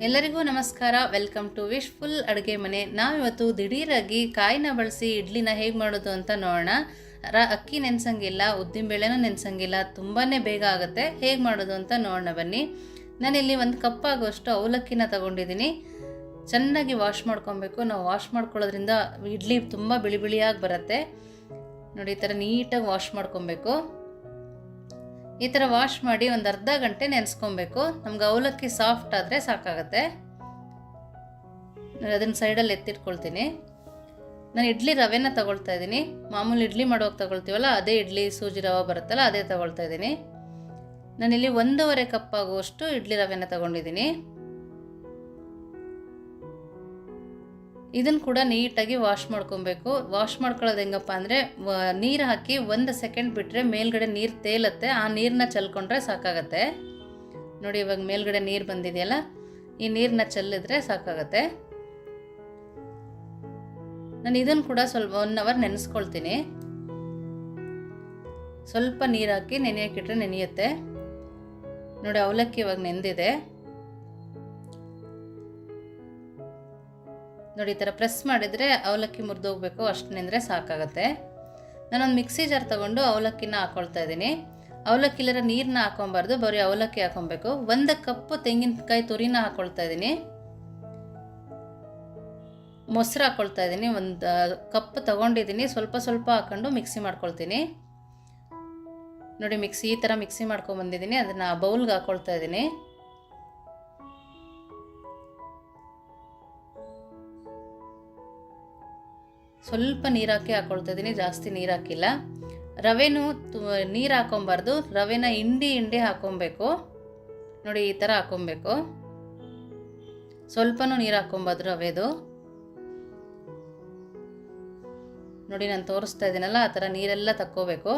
ಎಲ್ಲರಿಗೂ ನಮಸ್ಕಾರ. Welcome to wishful ಅಡುಗೆ ಮನೆ. ನಾವಿವತ್ತು ದಿಢೀರಾಗಿ ಕಾಯಿನ ಬಳಸಿ ಇಡ್ಲಿನ ಹೇಗೆ ಮಾಡೋದು ಅಂತ ನೋಡೋಣ. ಅಕ್ಕಿ ನೆನೆಸಂಗಿಲ್ಲ, ಉದ್ದಿನಬೇಳೆನೂ ನೆನೆಸಂಗಿಲ್ಲ, ತುಂಬಾ ಬೇಗ ಆಗುತ್ತೆ. ಹೇಗೆ ಮಾಡೋದು ಅಂತ ನೋಡೋಣ ಬನ್ನಿ. ನಾನಿಲ್ಲಿ 1 ಕಪ್ ಆಗುವಷ್ಟು ಅವಲಕ್ಕಿನ ತಗೊಂಡಿದ್ದೀನಿ. ಚೆನ್ನಾಗಿ ವಾಶ್ ಮಾಡ್ಕೊಬೇಕು. ನಾವು ವಾಶ್ ಮಾಡ್ಕೊಳ್ಳೋದ್ರಿಂದ ಇಡ್ಲಿ ತುಂಬ ಬಿಳಿ ಬಿಳಿಯಾಗಿ ಬರುತ್ತೆ. ನೋಡಿ, ಈ ಥರ ನೀಟಾಗಿ ವಾಶ್ ಮಾಡ್ಕೊಬೇಕು. ಈ ಥರ ವಾಶ್ ಮಾಡಿ ಒಂದು ಅರ್ಧ ಗಂಟೆ ನೆನೆಸ್ಕೊಬೇಕು. ನಮ್ಗೆ ಅವಲಕ್ಕಿ ಸಾಫ್ಟ್ ಆದರೆ ಸಾಕಾಗತ್ತೆ. ಅದನ್ನು ಸೈಡಲ್ಲಿ ಎತ್ತಿಟ್ಕೊಳ್ತೀನಿ. ನಾನು ಇಡ್ಲಿ ರವೆನ ತಗೊಳ್ತಾ ಇದ್ದೀನಿ. ಮಾಮೂಲಿ ಇಡ್ಲಿ ಮಾಡೋಕೆ ತಗೊಳ್ತೀವಲ್ಲ, ಅದೇ ಇಡ್ಲಿ ಸೂಜಿ ರವೆ ಬರುತ್ತಲ್ಲ, ಅದೇ ತಗೊಳ್ತಾ ಇದ್ದೀನಿ. ನಾನಿಲ್ಲಿ 1.5 ಕಪ್ ಆಗುವಷ್ಟು ಇಡ್ಲಿ ರವೆನ ತಗೊಂಡಿದ್ದೀನಿ. ಇದನ್ನು ಕೂಡ ನೀಟಾಗಿ ವಾಶ್ ಮಾಡ್ಕೊಬೇಕು. ವಾಶ್ ಮಾಡ್ಕೊಳ್ಳೋದು ಹೆಂಗಪ್ಪ ಅಂದರೆ, ನೀರು ಹಾಕಿ 1 ಸೆಕೆಂಡ್ ಬಿಟ್ಟರೆ ಮೇಲ್ಗಡೆ ನೀರು ತೇಲತ್ತೆ. ಆ ನೀರನ್ನ ಚೆಲ್ಕೊಂಡ್ರೆ ಸಾಕಾಗತ್ತೆ. ನೋಡಿ, ಇವಾಗ ಮೇಲ್ಗಡೆ ನೀರು ಬಂದಿದೆಯಲ್ಲ, ಈ ನೀರನ್ನ ಚೆಲ್ಲಿದ್ರೆ ಸಾಕಾಗತ್ತೆ. ನಾನು ಇದನ್ನು ಕೂಡ ಸ್ವಲ್ಪ 1 ಅವರ್ ನೆನೆಸ್ಕೊಳ್ತೀನಿ. ಸ್ವಲ್ಪ ನೀರು ಹಾಕಿ ನೆನೆಯೋಕ್ಕಿಟ್ರೆ ನೆನೆಯುತ್ತೆ. ನೋಡಿ, ಅವಲಕ್ಕಿ ಇವಾಗ ನೆಂದಿದೆ. ನೋಡಿ, ಈ ಥರ ಪ್ರೆಸ್ ಮಾಡಿದರೆ ಅವಲಕ್ಕಿ ಮುರಿದೋಗ್ಬೇಕು, ಅಷ್ಟು ನೆಂದರೆ ಸಾಕಾಗತ್ತೆ. ನಾನೊಂದು ಮಿಕ್ಸಿ ಜಾರ್ ತೊಗೊಂಡು ಅವಲಕ್ಕಿನ ಹಾಕ್ಕೊಳ್ತಾ ಇದ್ದೀನಿ. ಅವಲಕ್ಕಿಲರ ನೀರನ್ನ ಹಾಕೊಬಾರ್ದು, ಬರೀ ಅವಲಕ್ಕಿ ಹಾಕೊಬೇಕು. 1 ಕಪ್ ತೆಂಗಿನಕಾಯಿ ತುರಿನ ಹಾಕ್ಕೊಳ್ತಾ ಇದ್ದೀನಿ. ಮೊಸರು ಹಾಕ್ಕೊಳ್ತಾ ಇದ್ದೀನಿ. 1 ಕಪ್ ತೊಗೊಂಡಿದ್ದೀನಿ. ಸ್ವಲ್ಪ ಸ್ವಲ್ಪ ಹಾಕ್ಕೊಂಡು ಮಿಕ್ಸಿ ಮಾಡ್ಕೊಳ್ತೀನಿ. ನೋಡಿ, ಈ ಥರ ಮಿಕ್ಸಿ ಮಾಡ್ಕೊಂಬಂದಿದ್ದೀನಿ. ಅದನ್ನು ಬೌಲ್ಗೆ ಹಾಕ್ಕೊಳ್ತಾ ಇದ್ದೀನಿ. ಸ್ವಲ್ಪ ನೀರು ಹಾಕಿ ಹಾಕ್ಕೊಳ್ತಾ ಇದ್ದೀನಿ, ಜಾಸ್ತಿ ನೀರು ಹಾಕಿಲ್ಲ. ರವೆನೂ ನೀರು ಹಾಕೊಬಾರ್ದು, ರವೆನ ಹಿಂಡಿ ಹಾಕೊಬೇಕು. ನೋಡಿ, ಈ ಥರ ಹಾಕೊಬೇಕು. ಸ್ವಲ್ಪನೂ ನೀರು ಹಾಕೊಬಾರ್ದು ರವೆದು. ನೋಡಿ, ನಾನು ತೋರಿಸ್ತಾ ಇದ್ದೀನಲ್ಲ, ಆ ಥರ ನೀರೆಲ್ಲ ತಕ್ಕೋಬೇಕು.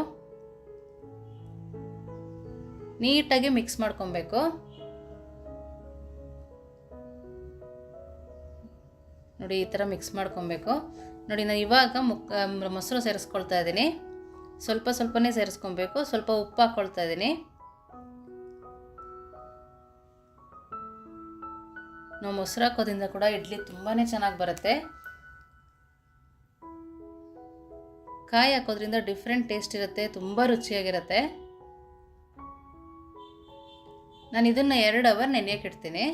ನೀಟಾಗಿ ಮಿಕ್ಸ್ ಮಾಡ್ಕೊಬೇಕು. ನೋಡಿ, ಈ ಥರ ಮಿಕ್ಸ್ ಮಾಡ್ಕೊಬೇಕು. ನೋಡಿ, ನಾನು ಇವಾಗ ಮೊಸರು ಸೇರಿಸ್ಕೊಳ್ತಾ ಇದ್ದೀನಿ. ಸ್ವಲ್ಪನೇ ಸೇರಿಸ್ಕೊಬೇಕು. ಸ್ವಲ್ಪ ಉಪ್ಪು ಹಾಕ್ಕೊಳ್ತಾ ಇದ್ದೀನಿ. ನಾವು ಮೊಸರು ಹಾಕೋದ್ರಿಂದ ಕೂಡ ಇಡ್ಲಿ ತುಂಬಾ ಚೆನ್ನಾಗಿ ಬರುತ್ತೆ. ಕಾಯಿ ಹಾಕೋದ್ರಿಂದ ಡಿಫ್ರೆಂಟ್ ಟೇಸ್ಟ್ ಇರುತ್ತೆ, ತುಂಬ ರುಚಿಯಾಗಿರುತ್ತೆ. ನಾನು ಇದನ್ನು 2 ಅವರ್ ನೆನೆಯೋಕೆ ಇಡ್ತೀನಿ.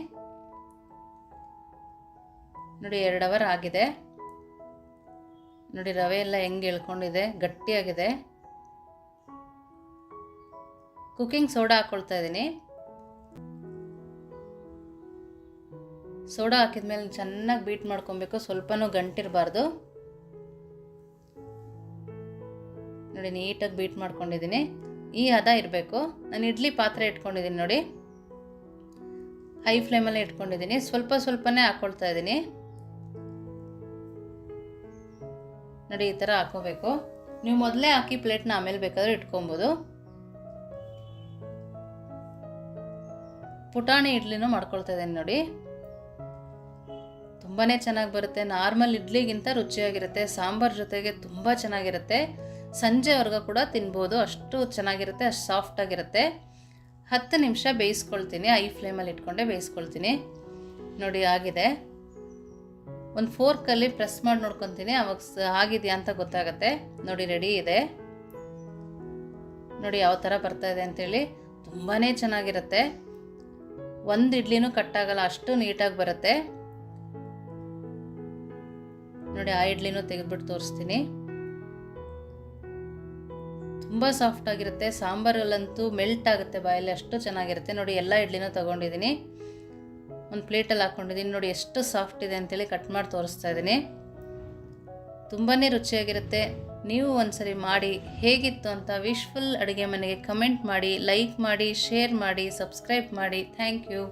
ನೋಡಿ, 2 ಅವರ್ ಆಗಿದೆ. ನೋಡಿ, ರವೆ ಎಲ್ಲ ಹೆಂಗೆ ಎಳ್ಕೊಂಡಿದೆ, ಗಟ್ಟಿಯಾಗಿದೆ. ಕುಕ್ಕಿಂಗ್ ಸೋಡಾ ಹಾಕ್ಕೊಳ್ತಾ ಇದ್ದೀನಿ. ಸೋಡಾ ಹಾಕಿದ್ಮೇಲೆ ಚೆನ್ನಾಗಿ ಬೀಟ್ ಮಾಡ್ಕೊಬೇಕು. ಸ್ವಲ್ಪನೂ ಗಂಟಿರಬಾರ್ದು. ನೋಡಿ, ನೀಟಾಗಿ ಬೀಟ್ ಮಾಡ್ಕೊಂಡಿದ್ದೀನಿ. ಈ ಹದ ಇರಬೇಕು. ನಾನು ಇಡ್ಲಿ ಪಾತ್ರೆ ಇಟ್ಕೊಂಡಿದ್ದೀನಿ. ನೋಡಿ, ಹೈ ಫ್ಲೇಮಲ್ಲೇ ಇಟ್ಕೊಂಡಿದ್ದೀನಿ. ಸ್ವಲ್ಪನೇ ಹಾಕ್ಕೊಳ್ತಾ ಇದ್ದೀನಿ. ನೋಡಿ, ಈ ಥರ ಹಾಕೋಬೇಕು. ನೀವು ಮೊದಲೇ ಹಾಕಿ ಪ್ಲೇಟ್ನ ಆಮೇಲೆ ಬೇಕಾದ್ರೆ ಇಟ್ಕೊಬೋದು. ಪುಟಾಣಿ ಇಡ್ಲಿನೂ ಮಾಡ್ಕೊಳ್ತಾ ಇದ್ದೀನಿ. ನೋಡಿ, ತುಂಬಾ ಚೆನ್ನಾಗಿ ಬರುತ್ತೆ. ನಾರ್ಮಲ್ ಇಡ್ಲಿಗಿಂತ ರುಚಿಯಾಗಿರುತ್ತೆ. ಸಾಂಬಾರ್ ಜೊತೆಗೆ ತುಂಬ ಚೆನ್ನಾಗಿರುತ್ತೆ. ಸಂಜೆವರೆಗೂ ಕೂಡ ತಿನ್ಬೋದು, ಅಷ್ಟು ಚೆನ್ನಾಗಿರುತ್ತೆ, ಅಷ್ಟು ಸಾಫ್ಟಾಗಿರುತ್ತೆ. 10 ನಿಮಿಷ ಬೇಯಿಸ್ಕೊಳ್ತೀನಿ. ಹೈ ಫ್ಲೇಮಲ್ಲಿ ಇಟ್ಕೊಂಡೆ ಬೇಯಿಸ್ಕೊಳ್ತೀನಿ. ನೋಡಿ, ಆಗಿದೆ. ಒಂದು ಫೋರ್ಕಲ್ಲಿ ಪ್ರೆಸ್ ಮಾಡಿ ನೋಡ್ಕೊತೀನಿ, ಅವಾಗ ಆಗಿದೆಯಾ ಅಂತ ಗೊತ್ತಾಗುತ್ತೆ. ನೋಡಿ, ರೆಡಿ ಇದೆ. ನೋಡಿ ಯಾವ ಥರ ಬರ್ತಾ ಇದೆ ಅಂತೇಳಿ. ತುಂಬಾ ಚೆನ್ನಾಗಿರುತ್ತೆ. 1 ಇಡ್ಲಿನೂ ಕಟ್ಟಾಗಲ್ಲ, ಅಷ್ಟು ನೀಟಾಗಿ ಬರುತ್ತೆ. ನೋಡಿ, ಆ ಇಡ್ಲಿನೂ ತೆಗೆದ್ಬಿಟ್ಟು ತೋರಿಸ್ತೀನಿ. ತುಂಬ ಸಾಫ್ಟಾಗಿರುತ್ತೆ. ಸಾಂಬಾರಲ್ಲಂತೂ ಮೆಲ್ಟ್ ಆಗುತ್ತೆ ಬಾಯಲ್ಲಿ, ಅಷ್ಟು ಚೆನ್ನಾಗಿರುತ್ತೆ. ನೋಡಿ, ಎಲ್ಲ ಇಡ್ಲಿನೂ ತೊಗೊಂಡಿದ್ದೀನಿ. ಒಂದು ಪ್ಲೇಟಲ್ಲಿ ಹಾಕ್ಕೊಂಡಿದ್ದೀನಿ. ನೋಡಿ, ಎಷ್ಟು ಸಾಫ್ಟ್ ಇದೆ ಅಂತೇಳಿ ಕಟ್ ಮಾಡಿ ತೋರಿಸ್ತಾ ಇದ್ದೀನಿ. ತುಂಬಾ ರುಚಿಯಾಗಿರುತ್ತೆ. ನೀವು ಒಂದ್ಸರಿ ಮಾಡಿ ಹೇಗಿತ್ತು ಅಂತ ವಿಶ್ಫುಲ್ ಅಡುಗೆ ಮನೆಗೆ ಕಮೆಂಟ್ ಮಾಡಿ, ಲೈಕ್ ಮಾಡಿ, ಶೇರ್ ಮಾಡಿ, ಸಬ್ಸ್ಕ್ರೈಬ್ ಮಾಡಿ. Thank you.